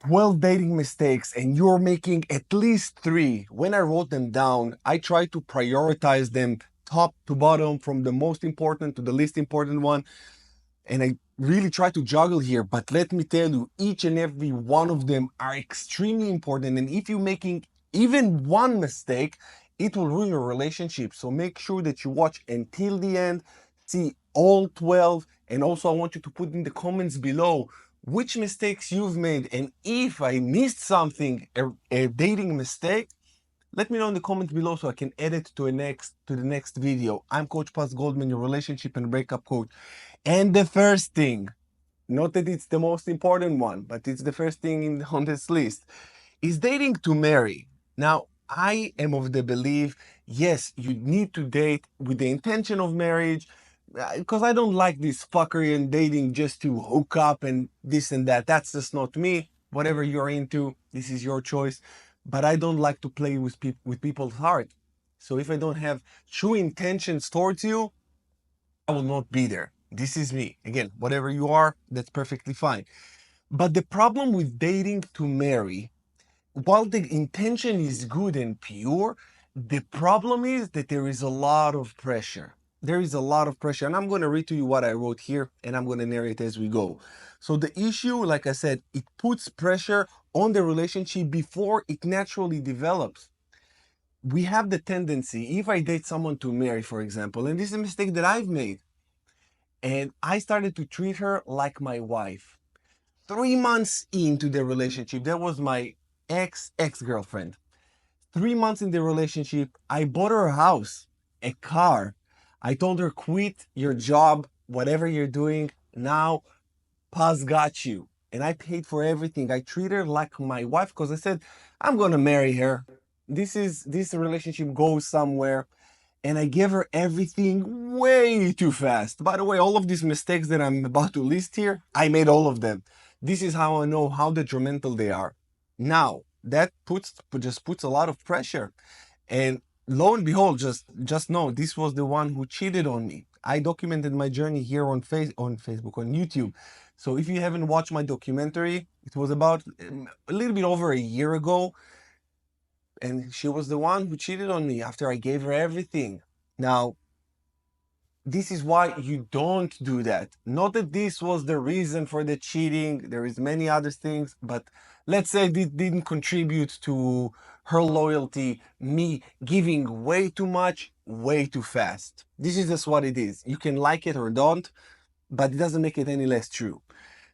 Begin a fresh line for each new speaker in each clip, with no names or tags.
12 dating mistakes and you're making at least three. When I wrote them down, I tried to prioritize them top to bottom from the most important to the least important one. And I really try to juggle here, but let me tell you, each and every one of them are extremely important. And if you're making even one mistake, it will ruin your relationship. So make sure that you watch until the end, see all 12. And also, I want you to put in the comments below which mistakes you've made. And if I missed something, a dating mistake, let me know in the comments below so I can add it to the next video. I'm Coach Paz Goldman, your relationship and breakup coach. And the first thing, not that it's the most important one, but it's the first thing on this list, is dating to marry. Now, I am of the belief, yes, you need to date with the intention of marriage, because I don't like this fuckery and dating just to hook up and this and that. That's just not me. Whatever you're into, this is your choice. But I don't like to play with people's heart. So if I don't have true intentions towards you, I will not be there. This is me. Again, whatever you are, that's perfectly fine. But the problem with dating to marry, while the intention is good and pure, the problem is that there is a lot of pressure. There is a lot of pressure. And I'm going to read to you what I wrote here and I'm going to narrate as we go. So the issue, like I said, it puts pressure on the relationship before it naturally develops. We have the tendency, if I date someone to marry, for example, and this is a mistake that I've made, and I started to treat her like my wife. 3 months into the relationship, that was my ex-girlfriend. 3 months in the relationship, I bought her a house, a car. I told her, quit your job, whatever you're doing. Now, Paz got you. And I paid for everything. I treat her like my wife because I said, I'm going to marry her. This relationship goes somewhere. And I gave her everything way too fast. By the way, all of these mistakes that I'm about to list here, I made all of them. This is how I know how detrimental they are. Now, that just puts a lot of pressure. And lo and behold, just know this was the one who cheated on me. I documented my journey here on Facebook, on YouTube. So if you haven't watched my documentary, it was about a little bit over a year ago, and she was the one who cheated on me after I gave her everything. Now, this is why you don't do that. Not that this was the reason for the cheating. There is many other things, but let's say this didn't contribute to her loyalty, me giving way too much, way too fast. This is just what it is. You can like it or don't, but it doesn't make it any less true.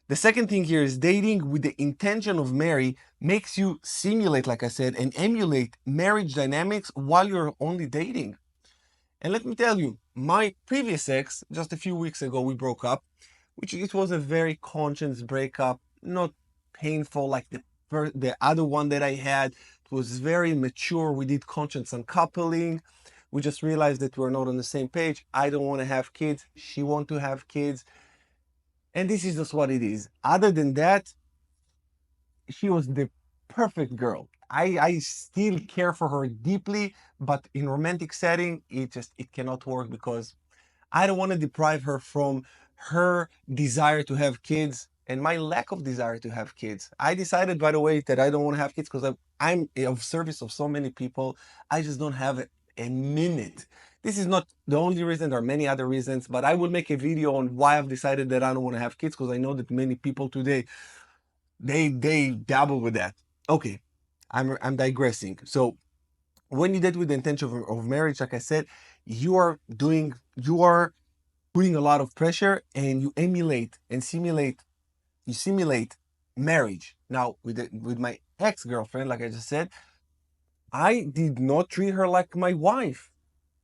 The second thing here is dating with the intention of marry makes you simulate, like I said, and emulate marriage dynamics while you're only dating. And let me tell you, my previous ex, just a few weeks ago, we broke up, which it was a very conscious breakup, not painful like the other one that I had. It was very mature. We did conscious uncoupling. We just realized that we're not on the same page. I don't want to have kids. She wants to have kids. And this is just what it is. Other than that, she was the perfect girl. I still care for her deeply, but in romantic setting, it cannot work because I don't want to deprive her from her desire to have kids and my lack of desire to have kids. I decided, by the way, that I don't want to have kids because I'm of service of so many people. I just don't have a minute. This is not the only reason. There are many other reasons, but I will make a video on why I've decided that I don't want to have kids because I know that many people today they dabble with that. Okay, I'm digressing. So when you date with the intention of marriage, like I said, you are putting a lot of pressure and you emulate and simulate marriage. Now with my ex-girlfriend, like I just said, I did not treat her like my wife.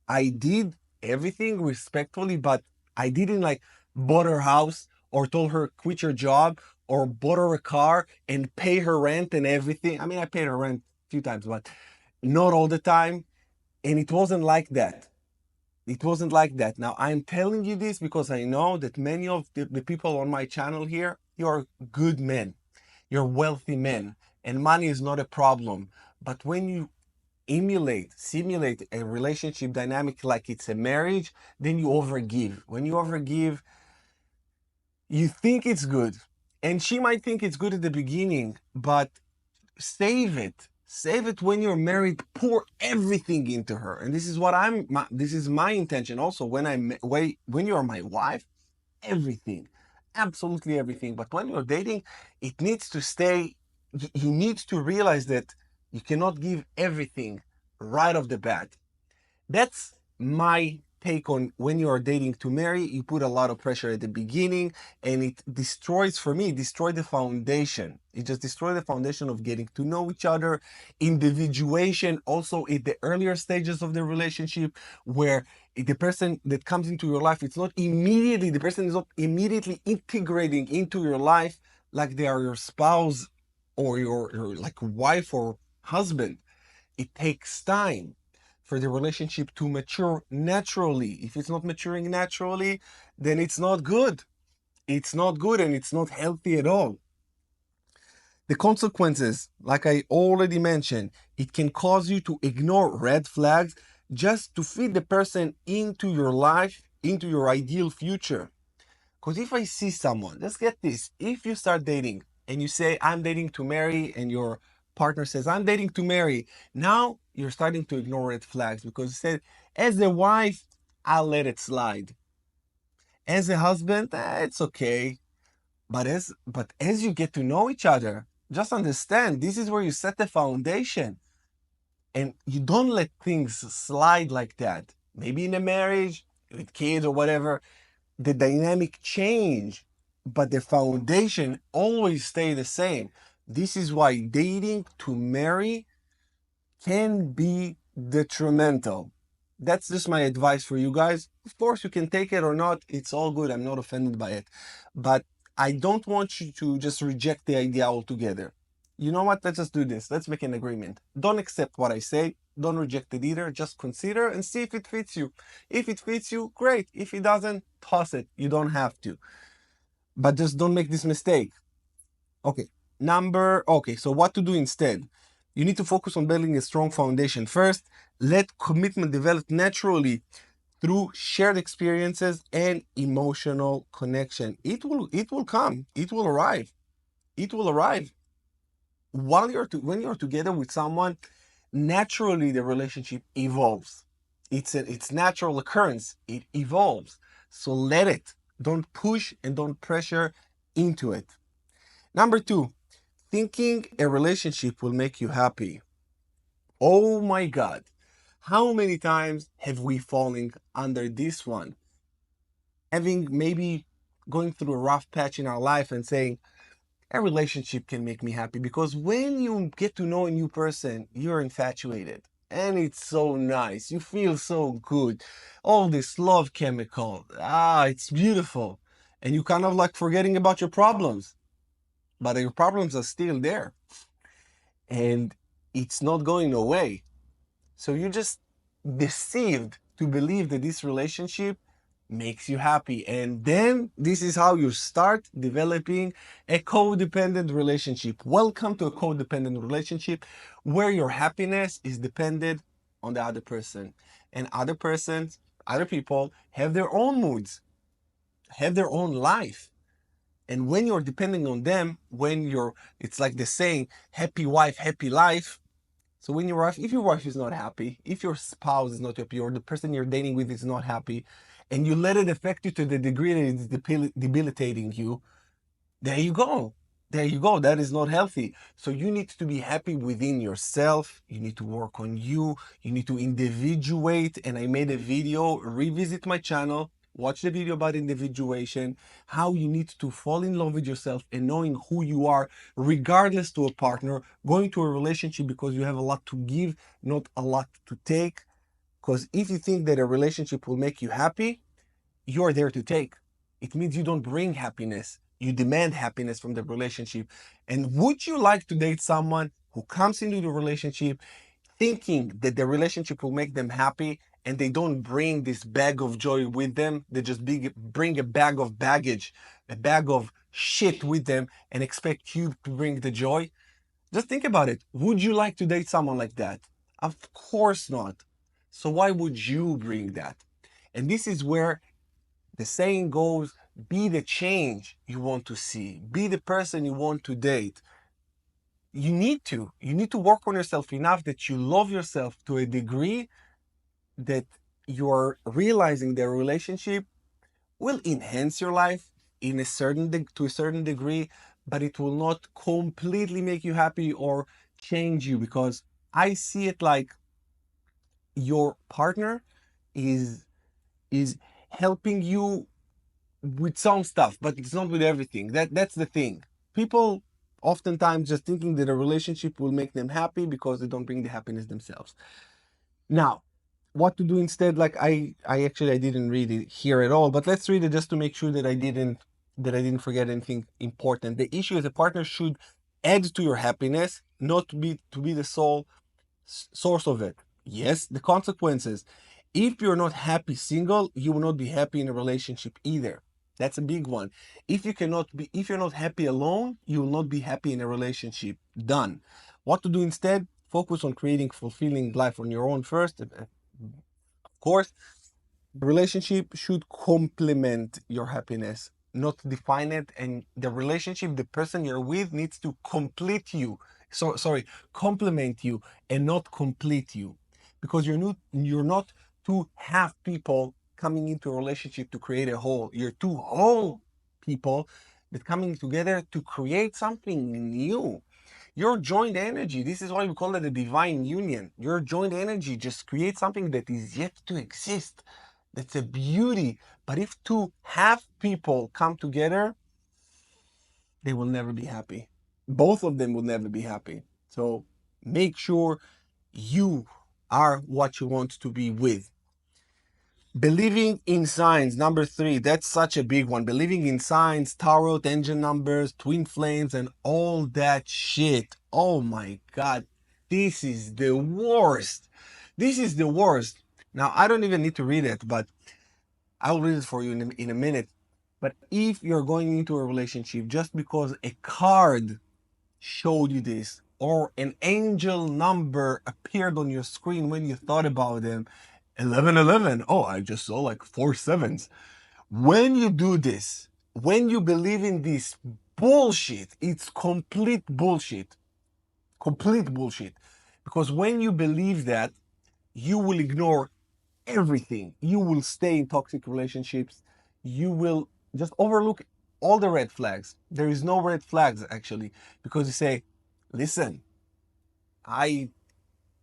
I did everything respectfully, but I didn't like bought her house or told her quit your job or bought her a car and pay her rent and everything. I mean, I paid her rent a few times, but not all the time. And it wasn't like that. It wasn't like that. Now, I'm telling you this because I know that many of the people on my channel here, you're good men. You're wealthy men. And money is not a problem. But when you simulate a relationship dynamic like it's a marriage, then you overgive. When you overgive, you think it's good. And she might think it's good at the beginning, but save it. Save it when you're married. Pour everything into her. And this is what this is my intention also when you're my wife, everything, absolutely everything. But when you're dating, it needs to stay, you need to realize that you cannot give everything right off the bat. That's my take on when you are dating to marry. You put a lot of pressure at the beginning, and it destroys, for me, destroy the foundation. It just destroys the foundation of getting to know each other, individuation, also at the earlier stages of the relationship, where the person that comes into your life, the person is not immediately integrating into your life like they are your spouse or your like wife or husband. It takes time for the relationship to mature naturally. If it's not maturing naturally, then it's not good. It's not good and it's not healthy at all. The consequences, like I already mentioned, it can cause you to ignore red flags just to fit the person into your life, into your ideal future. Because if I see someone, let's get this, if you start dating and you say, I'm dating to marry, and your partner says, I'm dating to marry, now you're starting to ignore red flags because you said, as a wife, I'll let it slide. As a husband, it's okay. But as you get to know each other, just understand this is where you set the foundation and you don't let things slide like that. Maybe in a marriage, with kids or whatever, the dynamic change, but the foundation always stay the same. This is why dating to marry can be detrimental. That's just my advice for you guys. Of course, you can take it or not. It's all good. I'm not offended by it. But I don't want you to just reject the idea altogether. You know what? Let's just do this. Let's make an agreement. Don't accept what I say. Don't reject it either. Just consider and see if it fits you. If it fits you, great. If it doesn't, toss it. You don't have to. But just don't make this mistake. Okay. Okay, so what to do instead? You need to focus on building a strong foundation. First, let commitment develop naturally through shared experiences and emotional connection. It will come. It will arrive. It will arrive. When you're together with someone, naturally the relationship evolves. It's natural occurrence. It evolves. So let it. Don't push and don't pressure into it. Number two, thinking a relationship will make you happy. Oh my God. How many times have we fallen under this one? Having maybe going through a rough patch in our life and saying, a relationship can make me happy, because when you get to know a new person, you're infatuated. And it's so nice. You feel so good. All this love chemical. It's beautiful. And you kind of like forgetting about your problems. But your problems are still there. And it's not going away. So you're just deceived to believe that this relationship makes you happy. And then this is how you start developing a codependent relationship. Welcome to a codependent relationship where your happiness is dependent on the other person. And other people have their own moods, have their own life. And when you're depending on them, it's like the saying, happy wife, happy life. So if your wife is not happy, if your spouse is not happy, or the person you're dating with is not happy, and you let it affect you to the degree that it's debilitating you, there you go. There you go. That is not healthy. So you need to be happy within yourself. You need to work on you. You need to individuate. And I made a video, revisit my channel, watch the video about individuation, how you need to fall in love with yourself and knowing who you are, regardless to a partner, going to a relationship because you have a lot to give, not a lot to take. Because if you think that a relationship will make you happy, you're there to take. It means you don't bring happiness. You demand happiness from the relationship. And would you like to date someone who comes into the relationship thinking that the relationship will make them happy, and they don't bring this bag of joy with them? They just bring a bag of baggage, a bag of shit with them, and expect you to bring the joy? Just think about it. Would you like to date someone like that? Of course not. So why would you bring that? And this is where the saying goes, Be the change you want to see. Be the person you want to date. You need to work on yourself enough that you love yourself to a degree that you're realizing the relationship will enhance your life in a to a certain degree, but it will not completely make you happy or change you, because I see it like your partner is is helping you with some stuff, but it's not with everything. That's the thing. People oftentimes just thinking that a relationship will make them happy because they don't bring the happiness themselves. Now, what to do instead? Like I didn't read it here at all, but let's read it just to make sure that I didn't forget anything important. The issue is a partner should add to your happiness, not to be the sole source of it. Yes, the consequences. If you're not happy single, you will not be happy in a relationship either. That's a big one. If you're not happy alone, you will not be happy in a relationship. Done. What to do instead? Focus on creating fulfilling life on your own first. Of course, the relationship should complement your happiness, not define it. And the relationship, the person you're with, needs to complete you. Sorry, complement you and not complete you. Because you're not two half people coming into a relationship to create a whole. You're two whole people that coming together to create something new. Your joint energy, this is why we call it a divine union. Your joint energy just creates something that is yet to exist. That's a beauty. But if two half people come together, they will never be happy. Both of them will never be happy. So make sure you are what you want to be with. Believing in signs, number 3, that's such a big one. Believing in signs, tarot, engine numbers, twin flames, and all that shit. Oh my God, this is the worst. This is the worst. Now, I don't even need to read it, but I'll read it for you in a minute. But if you're going into a relationship just because a card showed you this, or an angel number appeared on your screen when you thought about them, 1111, oh, I just saw like 4 sevens. When you do this, when you believe in this bullshit, it's complete bullshit. Complete bullshit. Because when you believe that, you will ignore everything. You will stay in toxic relationships. You will just overlook all the red flags. There is no red flags actually, because you say, listen, I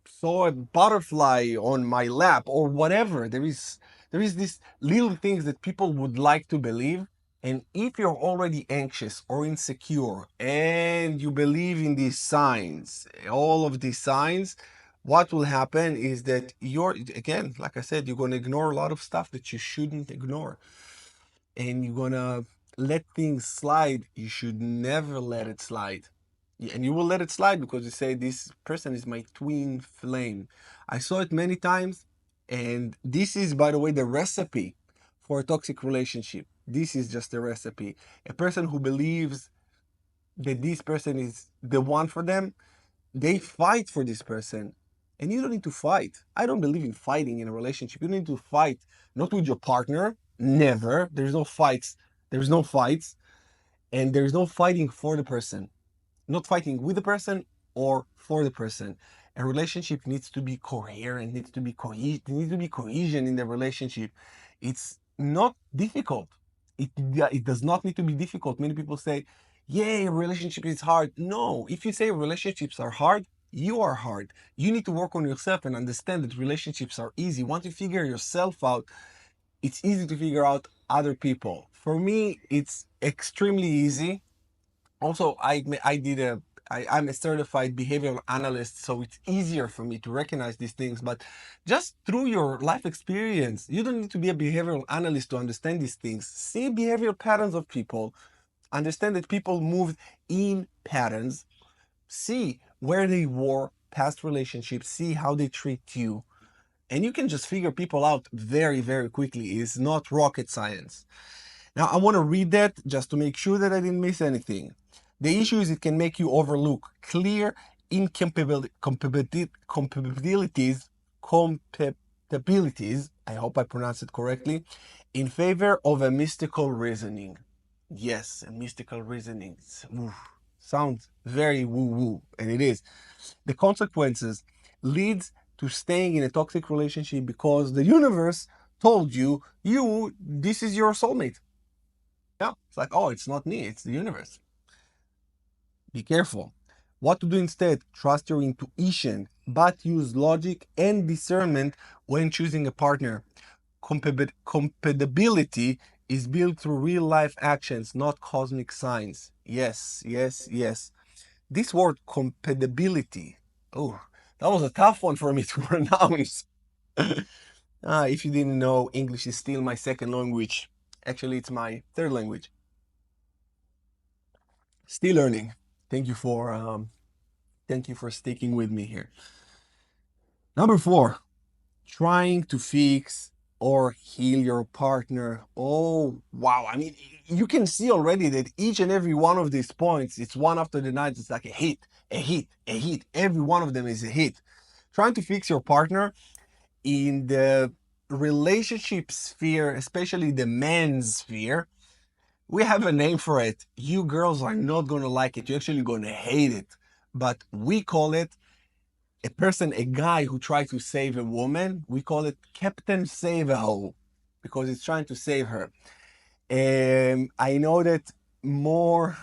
saw a butterfly on my lap or whatever. There is these little things that people would like to believe. And if you're already anxious or insecure and you believe in these signs, all of these signs, what will happen is that again, like I said, you're going to ignore a lot of stuff that you shouldn't ignore. And you're going to let things slide. You should never let it slide. And you will let it slide because you say, this person is my twin flame. I saw it many times. And this is, by the way, the recipe for a toxic relationship. This is just a recipe. A person who believes that this person is the one for them, they fight for this person. And you don't need to fight. I don't believe in fighting in a relationship. You don't need to fight, not with your partner. Never. There's no fights. There's no fights. And there's no fighting for the person. Not fighting with the person or for the person. A relationship needs to be coherent, needs to be cohesion in the relationship. It's not difficult. It does not need to be difficult. Many people say, yeah, a relationship is hard. No, if you say relationships are hard, you are hard. You need to work on yourself and understand that relationships are easy. Once you figure yourself out, it's easy to figure out other people. For me, it's extremely easy. Also, I'm a certified behavioral analyst, so it's easier for me to recognize these things. But just through your life experience, you don't need to be a behavioral analyst to understand these things. See behavioral patterns of people, understand that people move in patterns, see where they were, past relationships, see how they treat you, and you can just figure people out very, very quickly. It's not rocket science. Now, I want to read that just to make sure that I didn't miss anything. The issue is it can make you overlook clear compatibilities, I hope I pronounced it correctly, in favor of a mystical reasoning. Yes, a mystical reasoning. Sounds very woo-woo, and it is. The consequences leads to staying in a toxic relationship because the universe told you, this is your soulmate. Yeah, it's like, oh, it's not me, it's the universe. Be careful. What to do instead? Trust your intuition, but use logic and discernment when choosing a partner. Compatibility is built through real life actions, not cosmic signs. Yes, yes, yes. This word compatibility. Oh, that was a tough one for me to pronounce. If you didn't know, English is still my second language. Actually, it's my third language. Still learning. Thank you for sticking with me here. Number 4, trying to fix or heal your partner. Oh, wow. I mean, you can see already that each and every one of these points, it's one after the next. It's like a hit, a hit, a hit. Every one of them is a hit. Trying to fix your partner in the relationship sphere, especially the men's sphere, we have a name for it. You girls are not going to like it. You're actually going to hate it. But we call it a guy who tries to save a woman. We call it Captain Save a Hoe because he's trying to save her. I know that more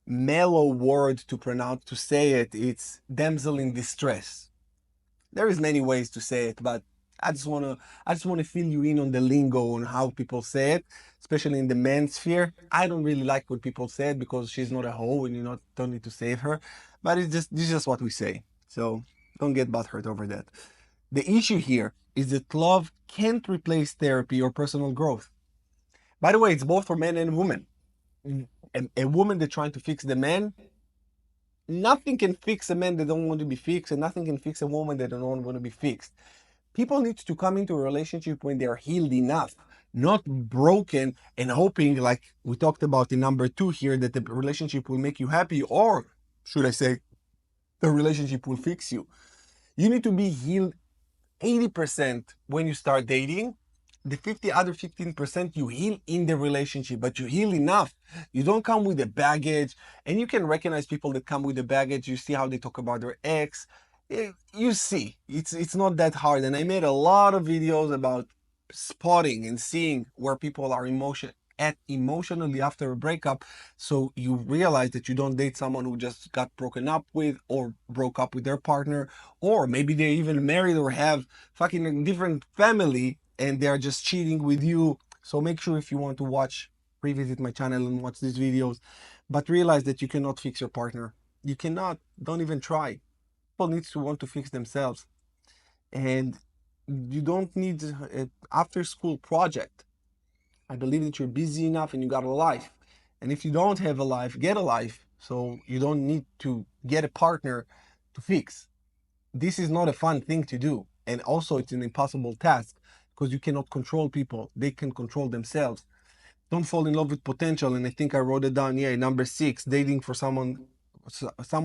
mellow word to pronounce, to say it, it's damsel in distress. There is many ways to say it, but I just wanna fill you in on the lingo on how people say it, especially in the men's sphere. I don't really like when people say it because she's not a hoe and don't need to save her. But this is just what we say. So don't get butthurt over that. The issue here is that love can't replace therapy or personal growth. By the way, it's both for men and women. A woman that's trying to fix the man, nothing can fix a man that don't want to be fixed, and nothing can fix a woman that don't want to be fixed. People need to come into a relationship when they're healed enough, not broken and hoping, like we talked about in number 2 here, that the relationship will make you happy, or should I say, the relationship will fix you. You need to be healed 80% when you start dating. The other 15% you heal in the relationship, but you heal enough. You don't come with a baggage, and you can recognize people that come with the baggage. You see how they talk about their ex. You see, it's not that hard. And I made a lot of videos about spotting and seeing where people are emotionally after a breakup, so you realize that you don't date someone who just got broken up with or broke up with their partner, or maybe they're even married or have fucking a different family and they're just cheating with you. So make sure, if you want to watch, revisit my channel and watch these videos, but realize that you cannot fix your partner. You cannot. Don't even try. People need to want to fix themselves, and you don't need an after school project. I believe that you're busy enough and you got a life. And if you don't have a life, get a life. So you don't need to get a partner to fix. This is not a fun thing to do. And also, it's an impossible task because you cannot control people. They can control themselves. Don't fall in love with potential. And I think I wrote it down. Yeah, number 6, dating for someone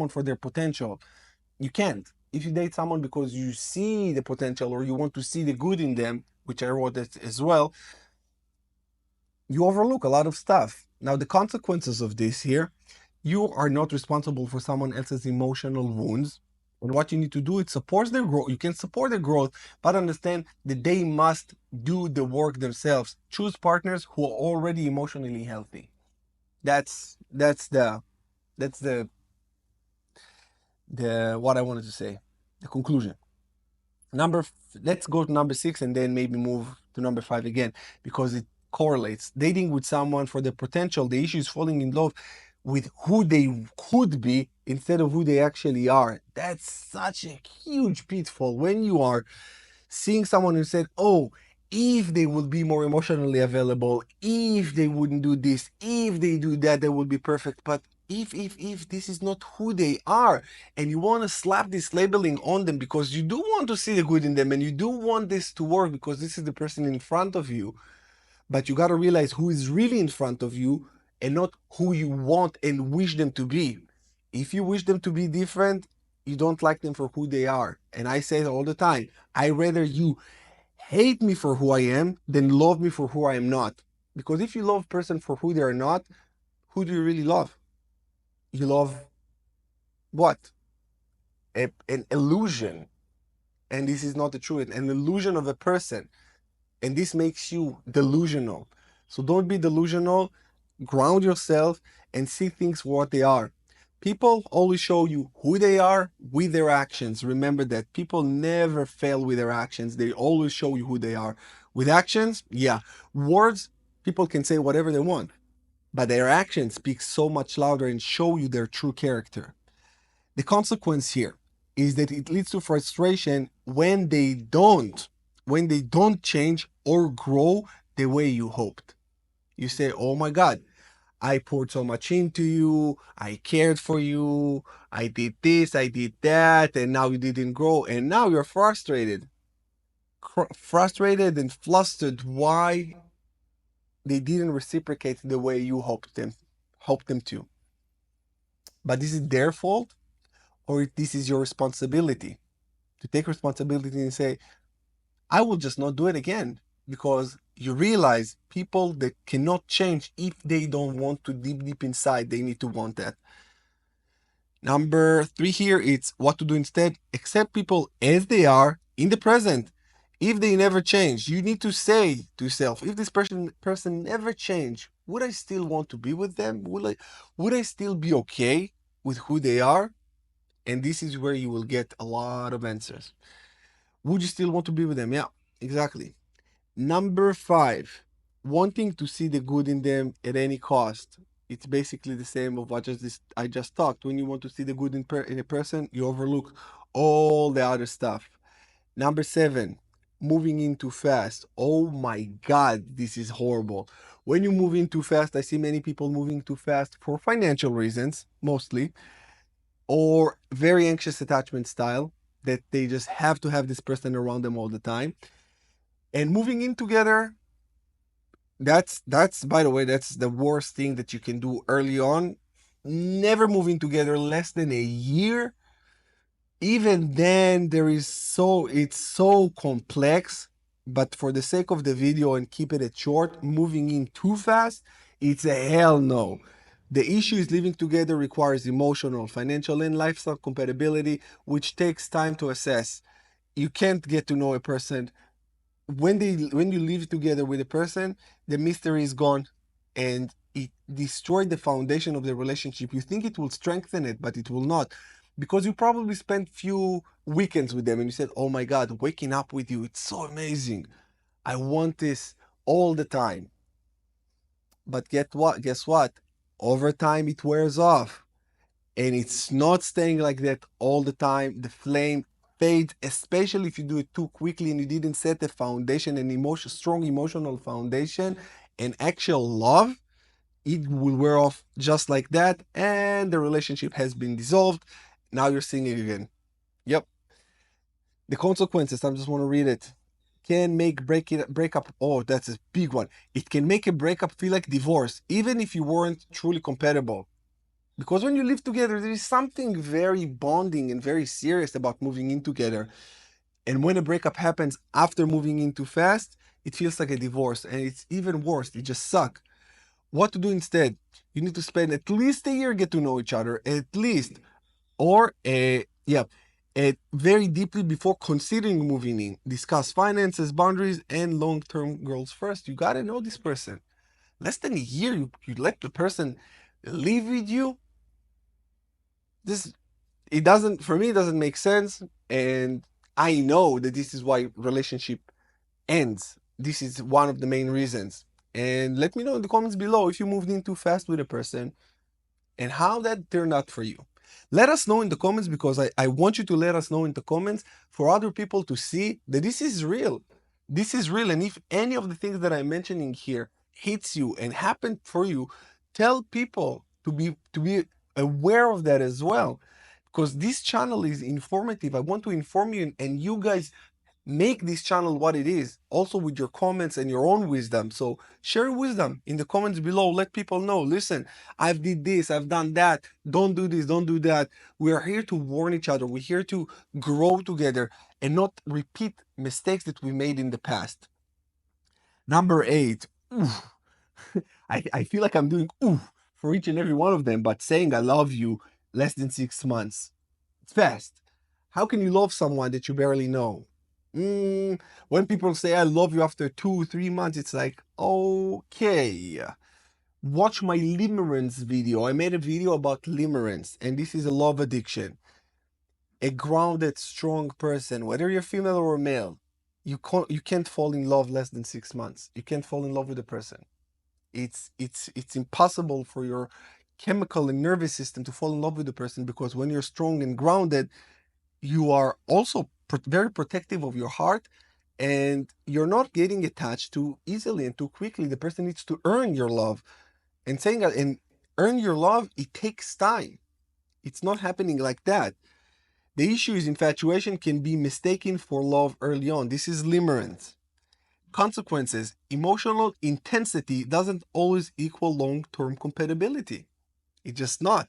for their potential. You can't. If you date someone because you see the potential or you want to see the good in them, which I wrote it as well, you overlook a lot of stuff. Now, the consequences of this here, you are not responsible for someone else's emotional wounds. And what you need to do is support their growth. You can support their growth, but understand that they must do the work themselves. Choose partners who are already emotionally healthy. That's the what I wanted to say. The conclusion. Let's go to number 6 and then maybe move to number 5 again, because it correlates. Dating with someone for the potential. The issue is falling in love with who they could be instead of who they actually are. That's such a huge pitfall when you are seeing someone who said, oh, if they would be more emotionally available, if they wouldn't do this, if they do that, they would be perfect. But if this is not who they are, and you want to slap this labeling on them because you do want to see the good in them and you do want this to work because this is the person in front of you, but you got to realize who is really in front of you and not who you want and wish them to be. If you wish them to be different, you don't like them for who they are. And I say it all the time. I rather you hate me for who I am than love me for who I am not. Because if you love a person for who they are not, who do you really love? You love what? An illusion. And this is not the truth. An illusion of a person. And this makes you delusional. So don't be delusional. Ground yourself and see things for what they are. People always show you who they are with their actions. Remember that people never fail with their actions. They always show you who they are. With actions, yeah. Words, people can say whatever they want, but their actions speak so much louder and show you their true character. The consequence here is that it leads to frustration when they don't change or grow the way you hoped. You say, oh my God, I poured so much into you, I cared for you, I did this, I did that, and now you didn't grow, and now you're frustrated. Frustrated and flustered why they didn't reciprocate the way you hoped them to. But this is their fault, or this is your responsibility to take responsibility and say, I will just not do it again, because you realize people that cannot change if they don't want to deep inside, they need to want that. Number 3 here, it's what to do instead. Accept people as they are in the present. If they never change, you need to say to yourself, if this person never change, would I still want to be with them? Would I still be okay with who they are? And this is where you will get a lot of answers. Would you still want to be with them? Yeah, exactly. Number 5, wanting to see the good in them at any cost. It's basically the same of what I just talked. When you want to see the good in a person, you overlook all the other stuff. Number 7, moving in too fast. Oh my God, this is horrible. When you move in too fast, I see many people moving too fast for financial reasons, mostly, or very anxious attachment style, that they just have to have this person around them all the time. And moving in together, that's by the way, that's the worst thing that you can do early on. Never moving together less than a year. Even then, it's so complex. But for the sake of the video and keep it short, moving in too fast, it's a hell no. The issue is living together requires emotional, financial, and lifestyle compatibility, which takes time to assess. You can't get to know a person when you live together with a person. The mystery is gone, and it destroyed the foundation of the relationship. You think it will strengthen it, but it will not, because you probably spent few weekends with them and you said, oh my God, waking up with you, it's so amazing, I want this all the time. But guess what, over time it wears off, and it's not staying like that all the time. The flame fades, especially if you do it too quickly and you didn't set a foundation, an strong emotional foundation, and actual love. It will wear off just like that, and the relationship has been dissolved. Now you're seeing it again. Yep. The consequences, I just want to read it. Can make breakup. Oh, that's a big one. It can make a breakup feel like divorce, even if you weren't truly compatible. Because when you live together, there is something very bonding and very serious about moving in together. And when a breakup happens after moving in too fast, it feels like a divorce. And it's even worse, it just sucks. What to do instead? You need to spend at least a year get to know each other, at least. Or, very deeply before considering moving in. Discuss finances, boundaries, and long-term goals first. You gotta know this person. Less than a year, you let the person live with you. This it doesn't for me it doesn't make sense, and I know that this is why relationship ends. This is one of the main reasons. And let me know in the comments below if you moved in too fast with a person and how that turned out for you. Let us know in the comments, because I want you to let us know in the comments for other people to see that this is real. This is real. And if any of the things that I'm mentioning here hits you and happened for you, tell people to be aware of that as well. Because this channel is informative. I want to inform you, and you guys Make this channel what it is, also with your comments and your own wisdom. So share wisdom in the comments below. Let people know, listen, I've did this, I've done that. Don't do this, don't do that. We are here to warn each other. We're here to grow together and not repeat mistakes that we made in the past. Number 8. Oof. I feel like I'm doing oof for each and every one of them, but saying I love you less than 6 months. It's fast. How can you love someone that you barely know? When people say I love you after 2, 3 months, it's like, okay. Watch my limerence video. I made a video about limerence, and this is a love addiction. A grounded, strong person, whether you're female or male, you can't fall in love less than 6 months. You can't fall in love with a person. It's impossible for your chemical and nervous system to fall in love with a person, because when you're strong and grounded, you are also very protective of your heart, and you're not getting attached too easily and too quickly. The person needs to earn your love, and saying that, and earn your love, it takes time. It's not happening like that. The issue is infatuation can be mistaken for love early on. This is limerence. Consequences: emotional intensity doesn't always equal long-term compatibility. It's just not.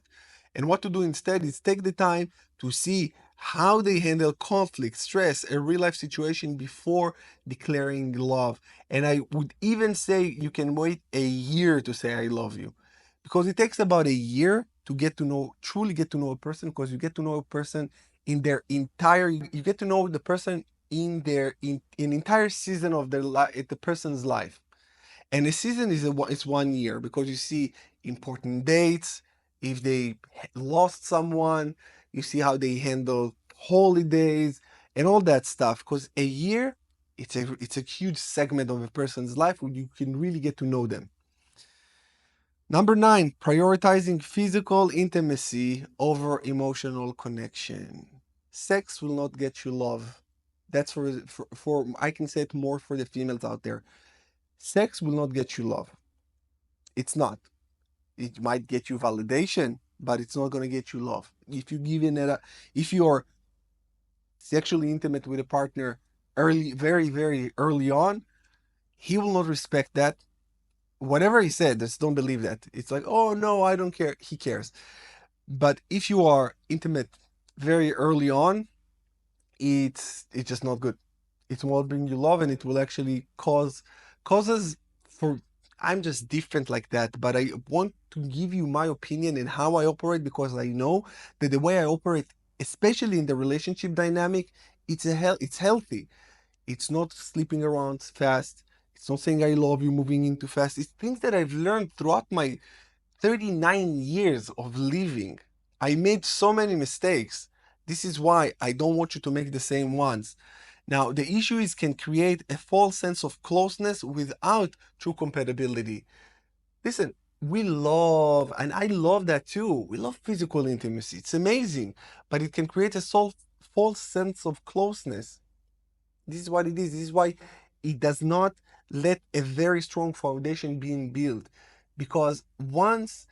And what to do instead is take the time to see how they handle conflict, stress, a real life situation before declaring love. And I would even say you can wait a year to say I love you, because it takes about a year to get to know, truly get to know a person, because you get to know a person in their entire, you get to know the person in their in an entire season of their life, the person's life. And a season is it's 1 year, because you see important dates, if they lost someone, you see how they handle holidays and all that stuff. Because a year, it's a huge segment of a person's life where you can really get to know them. Number 9, prioritizing physical intimacy over emotional connection. Sex will not get you love. That's for I can say it more for the females out there. Sex will not get you love. It's not. It might get you validation, but it's not going to get you love. If you're sexually intimate with a partner early, very, very early on, he will not respect that. Whatever he said, just don't believe that. It's like, oh no, I don't care. He cares. But if you are intimate very early on, it's just not good. It won't bring you love, and it will actually causes for, I'm just different like that, but I want to give you my opinion and how I operate, because I know that the way I operate, especially in the relationship dynamic, it's healthy. It's not sleeping around fast. It's not saying I love you, moving in too fast. It's things that I've learned throughout my 39 years of living. I made so many mistakes. This is why I don't want you to make the same ones. Now, the issue is can create a false sense of closeness without true compatibility. Listen, we love, and I love that too. We love physical intimacy. It's amazing, but it can create a false sense of closeness. This is what it is. This is why it does not let a very strong foundation being built. Because once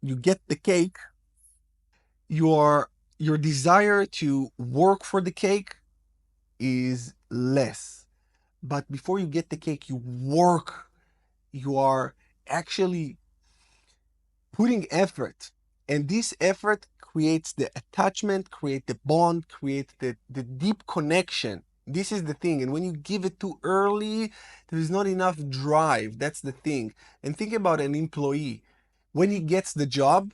you get the cake, your your desire to work for the cake is less. But before you get the cake, you work. You are actually putting effort. And this effort creates the attachment, create the bond, create the deep connection. This is the thing. And when you give it too early, there is not enough drive. That's the thing. And think about an employee. When he gets the job,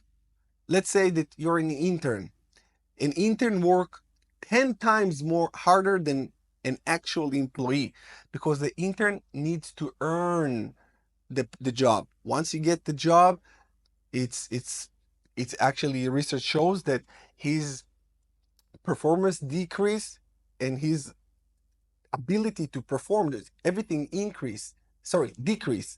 let's say that you're an intern. An intern work 10 times more harder than an actual employee, because the intern needs to earn the job. Once you get the job, it's actually, research shows that his performance decrease and his ability to perform, everything decrease,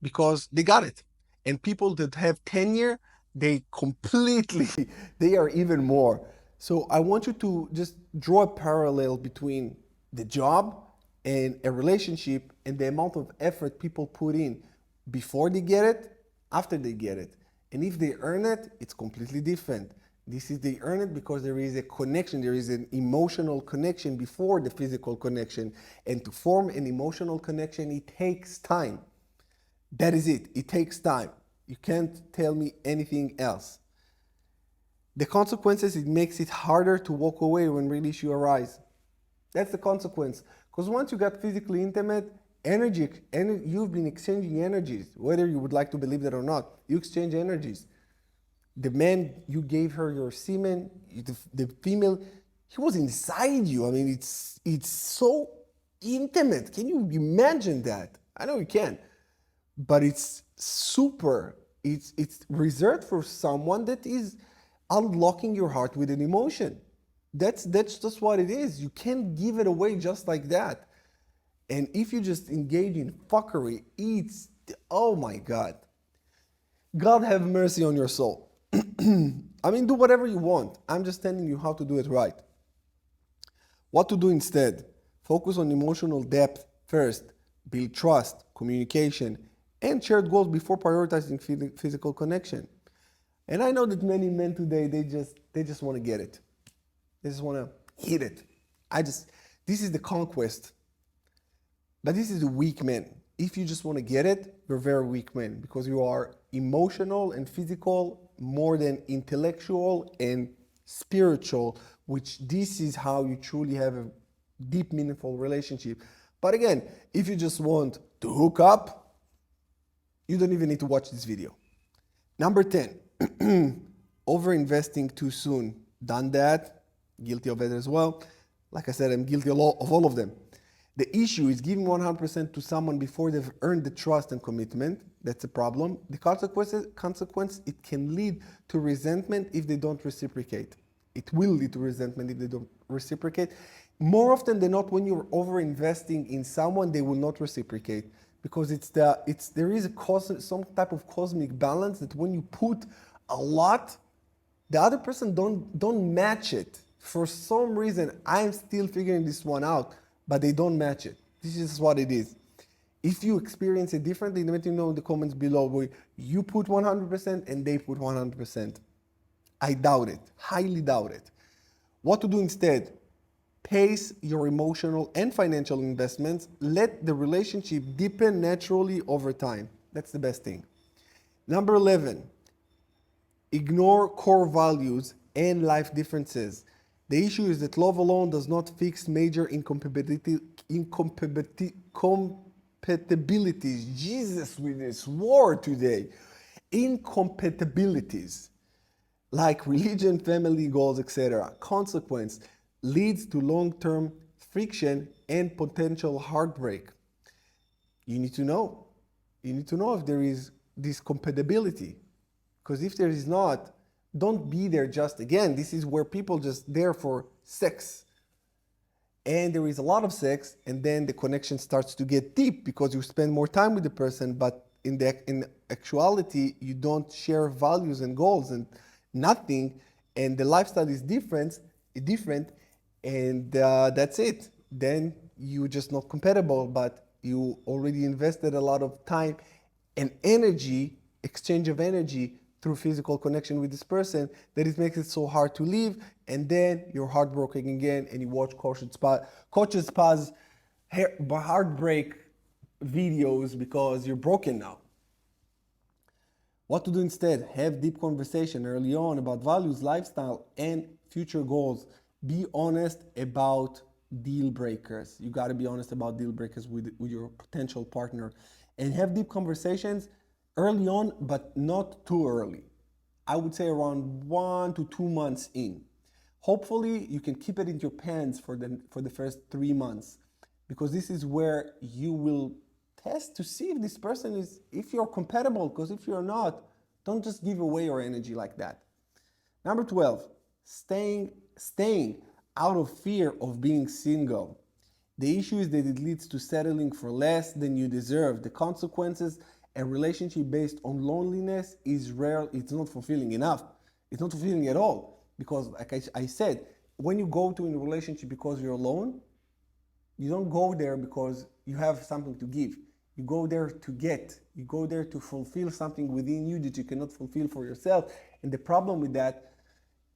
because they got it. And people that have tenure, they completely, they are even more. So I want you to just draw a parallel between the job and a relationship, and the amount of effort people put in before they get it, after they get it. And if they earn it, it's completely different. This is they earn it because there is a connection, there is an emotional connection before the physical connection. And to form an emotional connection, it takes time. That is it. It takes time. You can't tell me anything else. The consequences, it makes it harder to walk away when real issues arise. That's the consequence. Because once you got physically intimate, you've been exchanging energies, whether you would like to believe that or not. You exchange energies. The man, you gave her your semen, the female, he was inside you. I mean, it's so intimate. Can you imagine that? I know you can, but it's super. It's reserved for someone that is unlocking your heart with an emotion. That's just what it is. You can't give it away just like that. And if you just engage in fuckery, oh my God. God have mercy on your soul. I mean, do whatever you want. I'm just telling you how to do it right. What to do instead? Focus on emotional depth first. Build trust, communication, and shared goals before prioritizing physical connection. And I know that many men today, they just want to get it. They just want to hit it. This is the conquest. But this is the weak man. If you just want to get it, you're a very weak man because you are emotional and physical more than intellectual and spiritual, which this is how you truly have a deep, meaningful relationship. But again, if you just want to hook up, you don't even need to watch this video. Number 10, over-investing too soon. Done that, guilty of it as well. Like I said, I'm guilty of all of them. The issue is giving 100% to someone before they've earned the trust and commitment. That's a problem. The consequence, it can lead to resentment if they don't reciprocate. It will lead to resentment if they don't reciprocate. More often than not, when you're over-investing in someone, they will not reciprocate because there is some type of cosmic balance that when you put a lot, the other person don't match it. For some reason, I'm still figuring this one out, but they don't match it. This is what it is. If you experience it differently, let me know in the comments below where you put 100% and they put 100%. I doubt it, highly doubt it. What to do instead? Pace your emotional and financial investments. Let the relationship deepen naturally over time. That's the best thing. Number 11, ignore core values and life differences. The issue is that love alone does not fix major incompatibilities. Jesus, with this word today. Incompatibilities like religion, family goals, etc. Consequence leads to long-term friction and potential heartbreak. You need to know. You need to know if there is this compatibility. Because if there is not, don't be there just again. This is where people just there for sex. And there is a lot of sex, and then the connection starts to get deep because you spend more time with the person, but in actuality, you don't share values and goals and nothing, and the lifestyle is different, and that's it. Then you're just not compatible, but you already invested a lot of time and energy, exchange of energy through physical connection with this person, that it makes it so hard to leave, and then you're heartbroken again, and you watch Coach Paz heartbreak videos because you're broken now. What to do instead? Have deep conversation early on about values, lifestyle, and future goals. Be honest about deal breakers. You got to be honest about deal breakers with your potential partner, and have deep conversations early on, but not too early. I would say around 1 to 2 months in. Hopefully, you can keep it in your pants for the first 3 months, because this is where you will test to see if this person if you're compatible, because if you're not, don't just give away your energy like that. Number 12, staying out of fear of being single. The issue is that it leads to settling for less than you deserve. The consequences, a relationship based on loneliness is rare. It's not fulfilling enough. It's not fulfilling at all. Because like I said, when you go to a relationship because you're alone, you don't go there because you have something to give. You go there to get. You go there to fulfill something within you that you cannot fulfill for yourself. And the problem with that,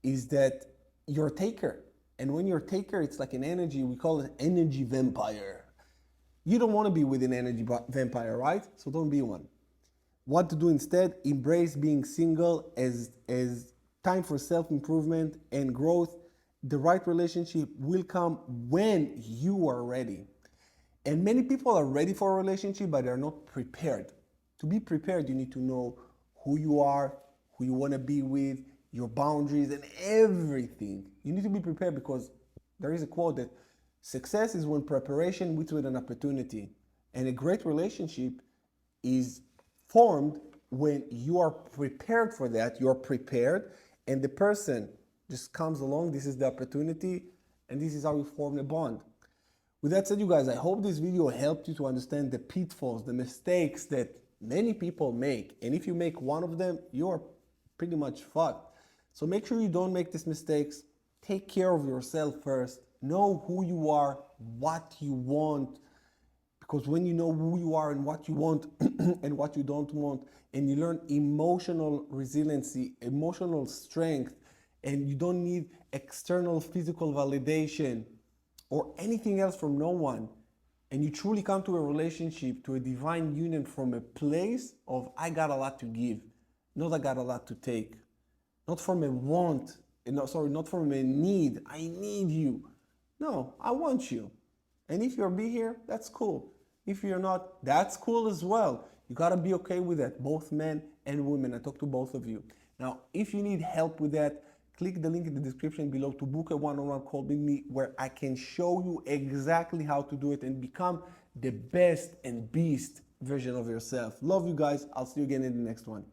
is that you're a taker. And when you're a taker, it's like an energy, we call it energy vampire. You don't want to be with an energy vampire, right? So don't be one. What to do instead? Embrace being single as time for self-improvement and growth. The right relationship will come when you are ready. And many people are ready for a relationship, but they're not prepared. To be prepared, you need to know who you are, who you want to be with, your boundaries, and everything. You need to be prepared because there is a quote that success is when preparation meets with an opportunity. And a great relationship is formed when you are prepared for that. You're prepared, and the person just comes along. This is the opportunity, and this is how you form a bond. With that said, you guys, I hope this video helped you to understand the pitfalls, the mistakes that many people make. And if you make one of them, you're pretty much fucked. So make sure you don't make these mistakes. Take care of yourself first. Know who you are, what you want. Because when you know who you are and what you want and what you don't want, and you learn emotional resiliency, emotional strength, and you don't need external physical validation or anything else from no one, and you truly come to a relationship, to a divine union from a place of I got a lot to give, not I got a lot to take, not from a want, not from a need, I need you. No, I want you. And if you'll be here, that's cool. If you're not, that's cool as well. You gotta be okay with that, both men and women. I talk to both of you. Now, if you need help with that, click the link in the description below to book a one-on-one call with me where I can show you exactly how to do it and become the best and beast version of yourself. Love you guys. I'll see you again in the next one.